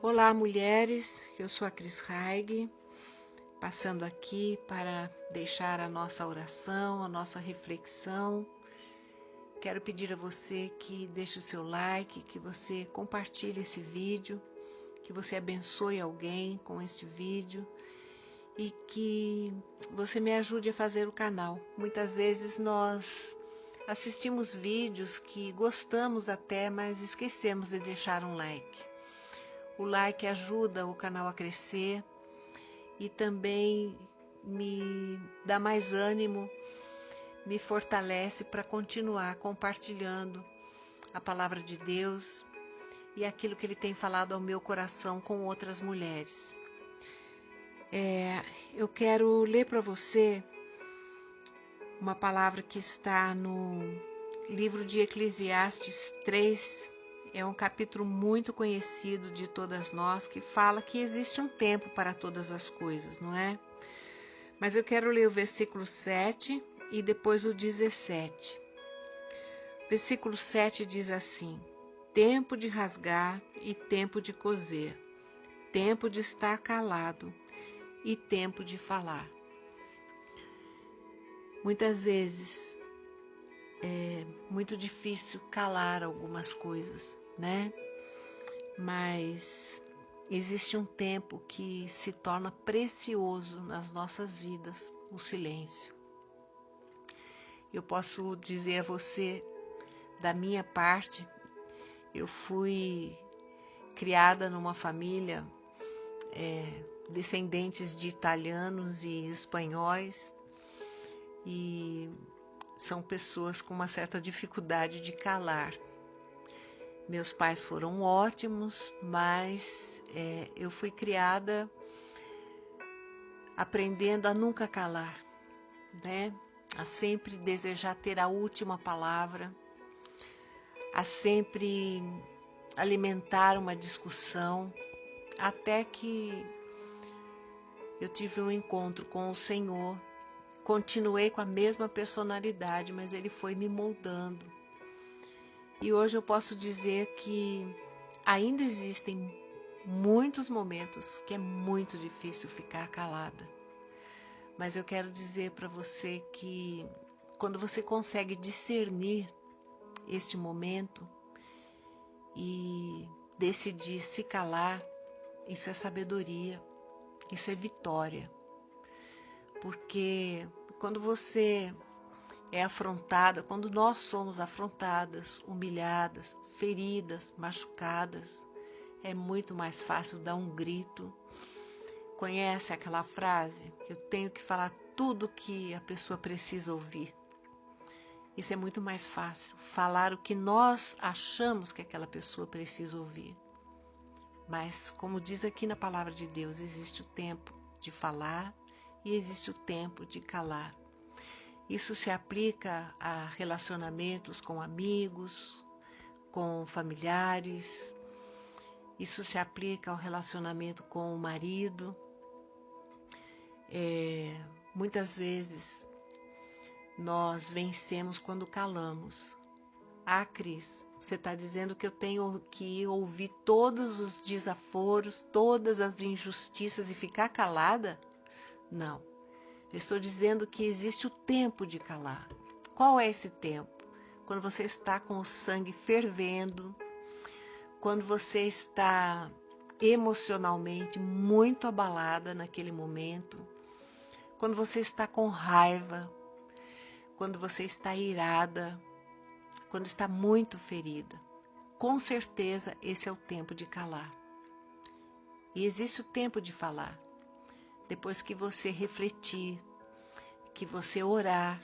Olá, mulheres, eu sou a Cris Raig, passando aqui para deixar a nossa oração, a nossa reflexão. Quero pedir a você que deixe o seu like, que você compartilhe esse vídeo, que você abençoe alguém com este vídeo e que você me ajude a fazer o canal. Muitas vezes nós assistimos vídeos que gostamos até, mas esquecemos de deixar um like. O like ajuda o canal a crescer e também me dá mais ânimo, me fortalece para continuar compartilhando a palavra de Deus e aquilo que Ele tem falado ao meu coração com outras mulheres. Eu quero ler para você uma palavra que está no livro de Eclesiastes 3, é um capítulo muito conhecido de todas nós, que fala que existe um tempo para todas as coisas, não é? Mas eu quero ler o versículo 7 e depois o 17. O versículo 7 diz assim: tempo de rasgar e tempo de coser, tempo de estar calado e tempo de falar. Muitas vezes é muito difícil calar algumas coisas, né? Mas existe um tempo que se torna precioso nas nossas vidas, o silêncio. Eu posso dizer a você, da minha parte, eu fui criada numa família descendentes de italianos e espanhóis, e são pessoas com uma certa dificuldade de calar. Meus pais foram ótimos, mas eu fui criada aprendendo a nunca calar, né? A sempre desejar ter a última palavra, a sempre alimentar uma discussão, até que eu tive um encontro com o Senhor. Continuei com a mesma personalidade, mas Ele foi me moldando. E hoje eu posso dizer que ainda existem muitos momentos que é muito difícil ficar calada. Mas eu quero dizer para você que quando você consegue discernir este momento e decidir se calar, isso é sabedoria, isso é vitória. Porque quando você é afrontada, quando nós somos afrontadas, humilhadas, feridas, machucadas, é muito mais fácil dar um grito. Conhece aquela frase? Eu tenho que falar tudo que a pessoa precisa ouvir. Isso é muito mais fácil, falar o que nós achamos que aquela pessoa precisa ouvir. Mas, como diz aqui na palavra de Deus, existe o tempo de falar e existe o tempo de calar. Isso se aplica a relacionamentos com amigos, com familiares. Isso se aplica ao relacionamento com o marido. Muitas vezes nós vencemos quando calamos. Ah, Cris, você está dizendo que eu tenho que ouvir todos os desaforos, todas as injustiças e ficar calada? Não. Eu estou dizendo que existe o tempo de calar. Qual é esse tempo? Quando você está com o sangue fervendo, quando você está emocionalmente muito abalada naquele momento, quando você está com raiva, quando você está irada, quando está muito ferida. Com certeza esse é o tempo de calar. E existe o tempo de falar. Depois que você refletir, que você orar,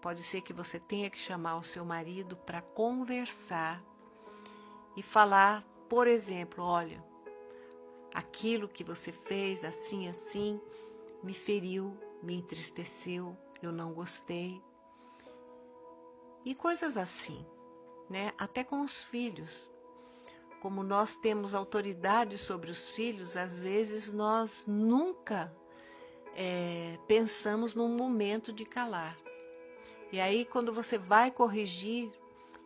pode ser que você tenha que chamar o seu marido para conversar e falar, por exemplo, olha, aquilo que você fez assim, assim, me feriu, me entristeceu, eu não gostei. E coisas assim, né? Até com os filhos. como nós temos autoridade sobre os filhos, às vezes nós nunca pensamos num momento de calar. E aí, quando você vai corrigir,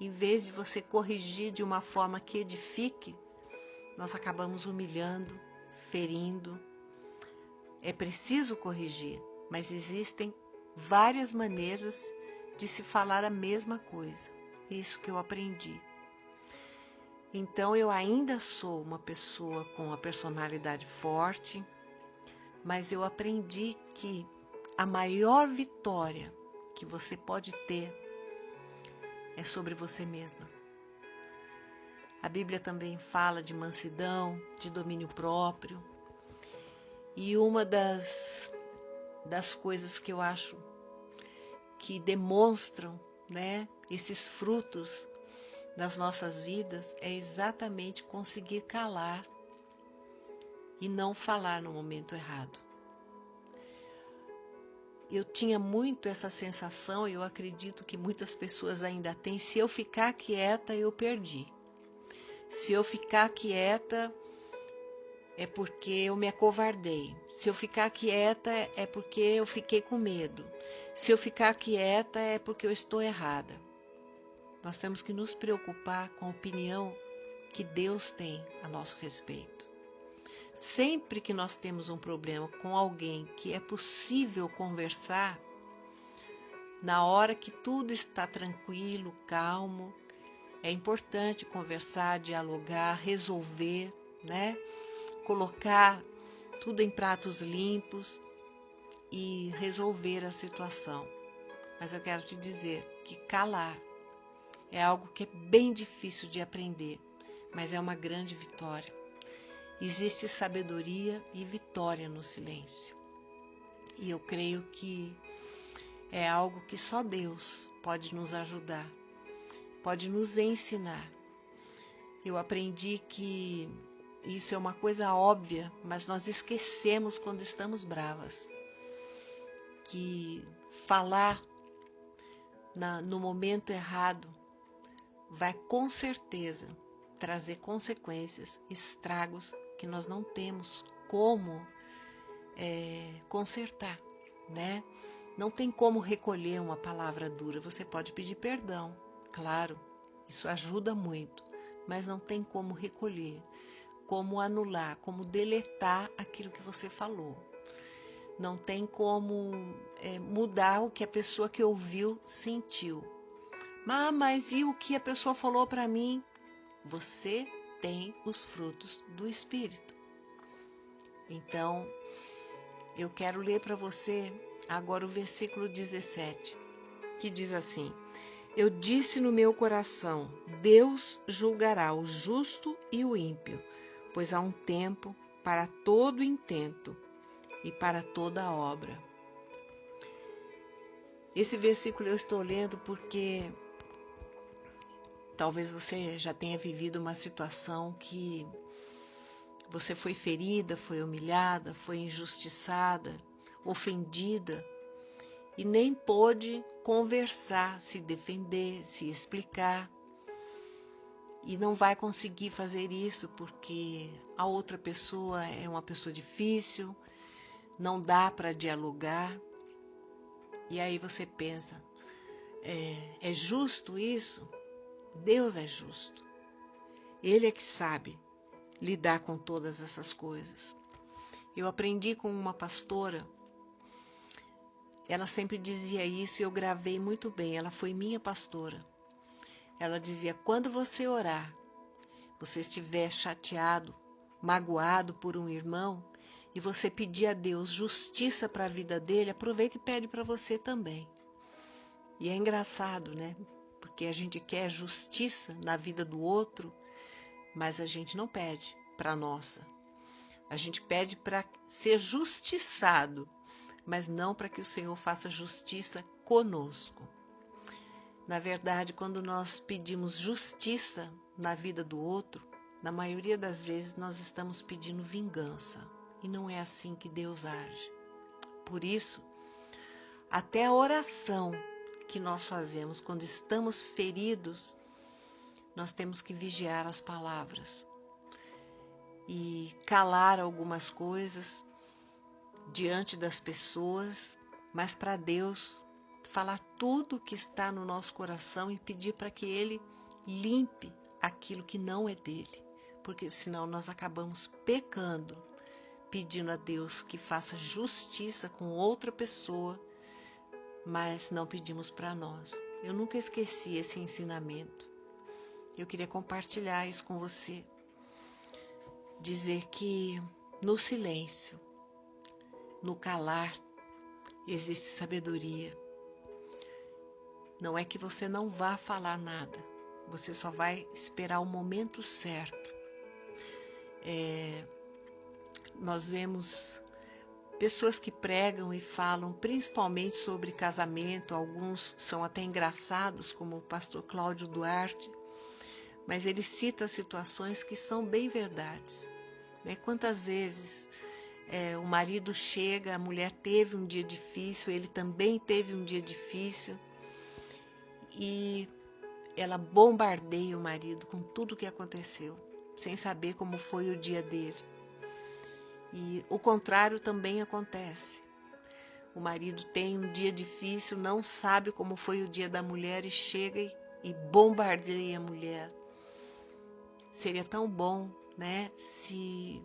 em vez de você corrigir de uma forma que edifique, nós acabamos humilhando, ferindo. É preciso corrigir, mas existem várias maneiras de se falar a mesma coisa. Isso que eu aprendi. Então, eu ainda sou uma pessoa com uma personalidade forte, mas eu aprendi que a maior vitória que você pode ter é sobre você mesma. A Bíblia também fala de mansidão, de domínio próprio. E uma das coisas que eu acho que demonstram, né, esses frutos das nossas vidas é exatamente conseguir calar e não falar no momento errado. Eu tinha muito essa sensação, e eu acredito que muitas pessoas ainda têm: se eu ficar quieta, eu perdi. Se eu ficar quieta, é porque eu me acovardei. Se eu ficar quieta, é porque eu fiquei com medo. Se eu ficar quieta, é porque eu estou errada. Nós temos que nos preocupar com a opinião que Deus tem a nosso respeito. Sempre que nós temos um problema com alguém que é possível conversar, na hora que tudo está tranquilo, calmo, é importante conversar, dialogar, resolver, né? Colocar tudo em pratos limpos e resolver a situação. Mas eu quero te dizer que calar é algo que é bem difícil de aprender, mas é uma grande vitória. Existe sabedoria e vitória no silêncio. E eu creio que é algo que só Deus pode nos ajudar, pode nos ensinar. Eu aprendi que isso é uma coisa óbvia, mas nós esquecemos quando estamos bravas. Que falar no momento errado vai com certeza trazer consequências, estragos que nós não temos como consertar, né? Não tem como recolher uma palavra dura. Você pode pedir perdão, claro, isso ajuda muito, mas não tem como recolher, como anular, como deletar aquilo que você falou. Não tem como mudar o que a pessoa que ouviu sentiu. Mas e o que a pessoa falou para mim? Você tem os frutos do Espírito. Então, eu quero ler para você agora o versículo 17, que diz assim: eu disse no meu coração, Deus julgará o justo e o ímpio, pois há um tempo para todo intento e para toda obra. Esse versículo eu estou lendo porque talvez você já tenha vivido uma situação que você foi ferida, foi humilhada, foi injustiçada, ofendida e nem pôde conversar, se defender, se explicar. E não vai conseguir fazer isso porque a outra pessoa é uma pessoa difícil, não dá para dialogar. E aí você pensa, é justo isso? Deus é justo. Ele é que sabe lidar com todas essas coisas. Eu aprendi com uma pastora, ela sempre dizia isso e eu gravei muito bem, ela foi minha pastora. Ela dizia, quando você orar, você estiver chateado, magoado por um irmão, e você pedir a Deus justiça para a vida dele, aproveita e pede para você também. E é engraçado, né? Porque a gente quer justiça na vida do outro, mas a gente não pede para a nossa. A gente pede para ser justiçado, mas não para que o Senhor faça justiça conosco. Na verdade, quando nós pedimos justiça na vida do outro, na maioria das vezes nós estamos pedindo vingança. E não é assim que Deus age. Por isso, até a oração que nós fazemos quando estamos feridos nós temos que vigiar as palavras e calar algumas coisas diante das pessoas, mas para Deus falar tudo que está no nosso coração e pedir para que Ele limpe aquilo que não é dele, porque senão nós acabamos pecando, pedindo a Deus que faça justiça com outra pessoa, mas não pedimos para nós. Eu nunca esqueci esse ensinamento. Eu queria compartilhar isso com você. Dizer que no silêncio, no calar, existe sabedoria. Não é que você não vá falar nada, você só vai esperar o momento certo. Nós vemos pessoas que pregam e falam principalmente sobre casamento, alguns são até engraçados, como o pastor Cláudio Duarte, mas ele cita situações que são bem verdades. Quantas vezes o marido chega, a mulher teve um dia difícil, ele também teve um dia difícil, e ela bombardeia o marido com tudo o que aconteceu, sem saber como foi o dia dele. E o contrário também acontece. O marido tem um dia difícil, não sabe como foi o dia da mulher e chega e bombardeia a mulher. Seria tão bom, se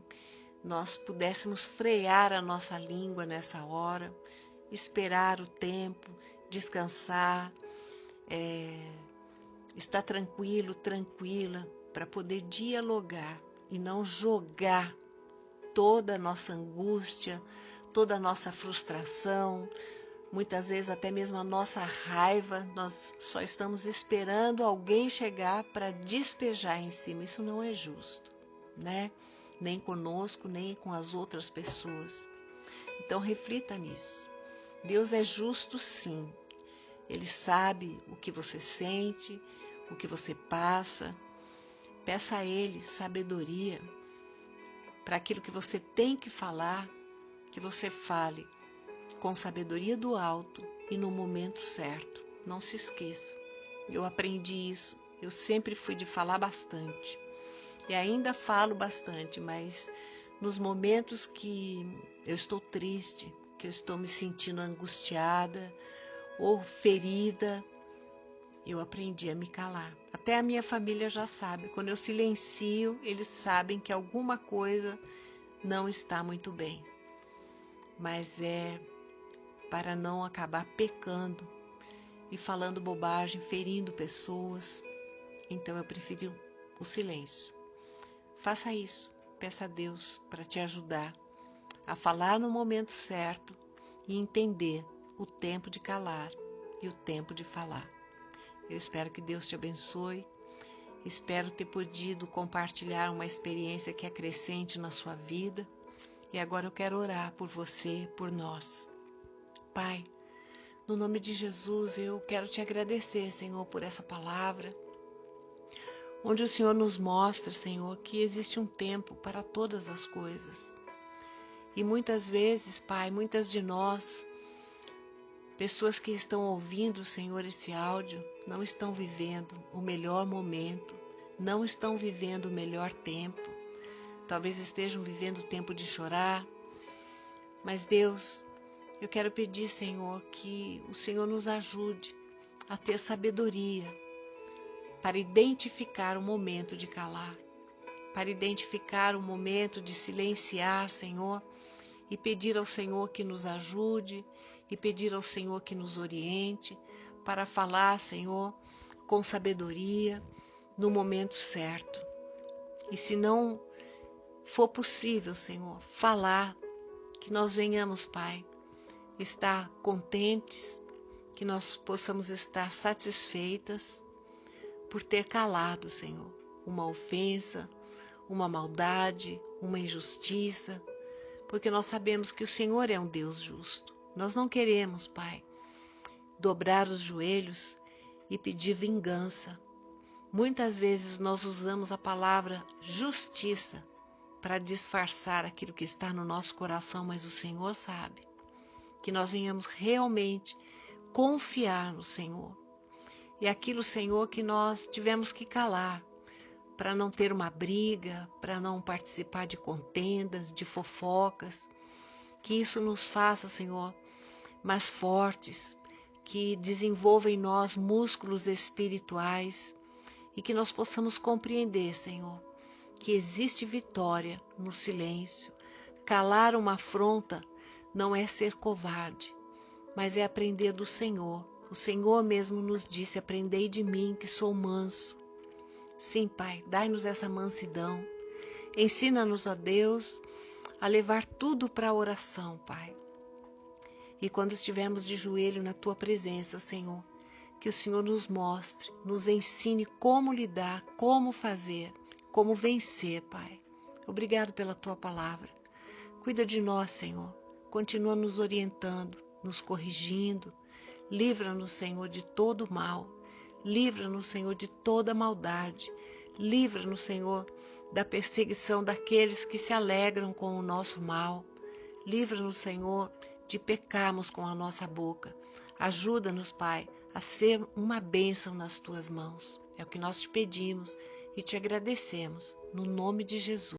nós pudéssemos frear a nossa língua nessa hora, esperar o tempo, descansar, estar tranquilo, tranquila, para poder dialogar e não jogar toda a nossa angústia, toda a nossa frustração, muitas vezes até mesmo a nossa raiva, nós só estamos esperando alguém chegar para despejar em cima. Isso não é justo, Nem conosco, nem com as outras pessoas. Então reflita nisso. Deus é justo, sim. Ele sabe o que você sente, o que você passa. Peça a Ele sabedoria para aquilo que você tem que falar, que você fale com sabedoria do alto e no momento certo. Não se esqueça. Eu aprendi isso. Eu sempre fui de falar bastante. E ainda falo bastante, mas nos momentos que eu estou triste, que eu estou me sentindo angustiada ou ferida, eu aprendi a me calar. Até a minha família já sabe. Quando eu silencio, eles sabem que alguma coisa não está muito bem. Mas é para não acabar pecando e falando bobagem, ferindo pessoas. Então eu prefiro o silêncio. Faça isso. Peça a Deus para te ajudar a falar no momento certo e entender o tempo de calar e o tempo de falar. Eu espero que Deus te abençoe. Espero ter podido compartilhar uma experiência que acrescente na sua vida. E agora eu quero orar por você, por nós. Pai, no nome de Jesus, eu quero te agradecer, Senhor, por essa palavra, onde o Senhor nos mostra, Senhor, que existe um tempo para todas as coisas. E muitas vezes, Pai, muitas de nós, pessoas que estão ouvindo, Senhor, esse áudio, não estão vivendo o melhor momento, não estão vivendo o melhor tempo. Talvez estejam vivendo o tempo de chorar. Mas Deus, eu quero pedir, Senhor, que o Senhor nos ajude a ter sabedoria para identificar o momento de calar, para identificar o momento de silenciar, Senhor, e pedir ao Senhor que nos ajude, e pedir ao Senhor que nos oriente, para falar, Senhor, com sabedoria, no momento certo. E se não for possível, Senhor, falar, que nós venhamos, Pai, estar contentes, que nós possamos estar satisfeitas por ter calado, Senhor, uma ofensa, uma maldade, uma injustiça, porque nós sabemos que o Senhor é um Deus justo. Nós não queremos, Pai, dobrar os joelhos e pedir vingança. Muitas vezes nós usamos a palavra justiça para disfarçar aquilo que está no nosso coração, mas o Senhor sabe. Que nós venhamos realmente confiar no Senhor e aquilo, Senhor, que nós tivemos que calar, para não ter uma briga, para não participar de contendas, de fofocas. Que isso nos faça, Senhor, mais fortes, que desenvolva em nós músculos espirituais e que nós possamos compreender, Senhor, que existe vitória no silêncio. Calar uma afronta não é ser covarde, mas é aprender do Senhor. O Senhor mesmo nos disse: aprendei de mim, que sou manso. Sim, Pai, dai-nos essa mansidão. Ensina-nos, ó Deus, a levar tudo para a oração, Pai. E quando estivermos de joelho na Tua presença, Senhor, que o Senhor nos mostre, nos ensine como lidar, como fazer, como vencer, Pai. Obrigado pela Tua palavra. Cuida de nós, Senhor. Continua nos orientando, nos corrigindo. Livra-nos, Senhor, de todo mal. Livra-nos, Senhor, de toda maldade. Livra-nos, Senhor, da perseguição daqueles que se alegram com o nosso mal. Livra-nos, Senhor, de pecarmos com a nossa boca. Ajuda-nos, Pai, a ser uma bênção nas Tuas mãos. É o que nós te pedimos e te agradecemos, no nome de Jesus.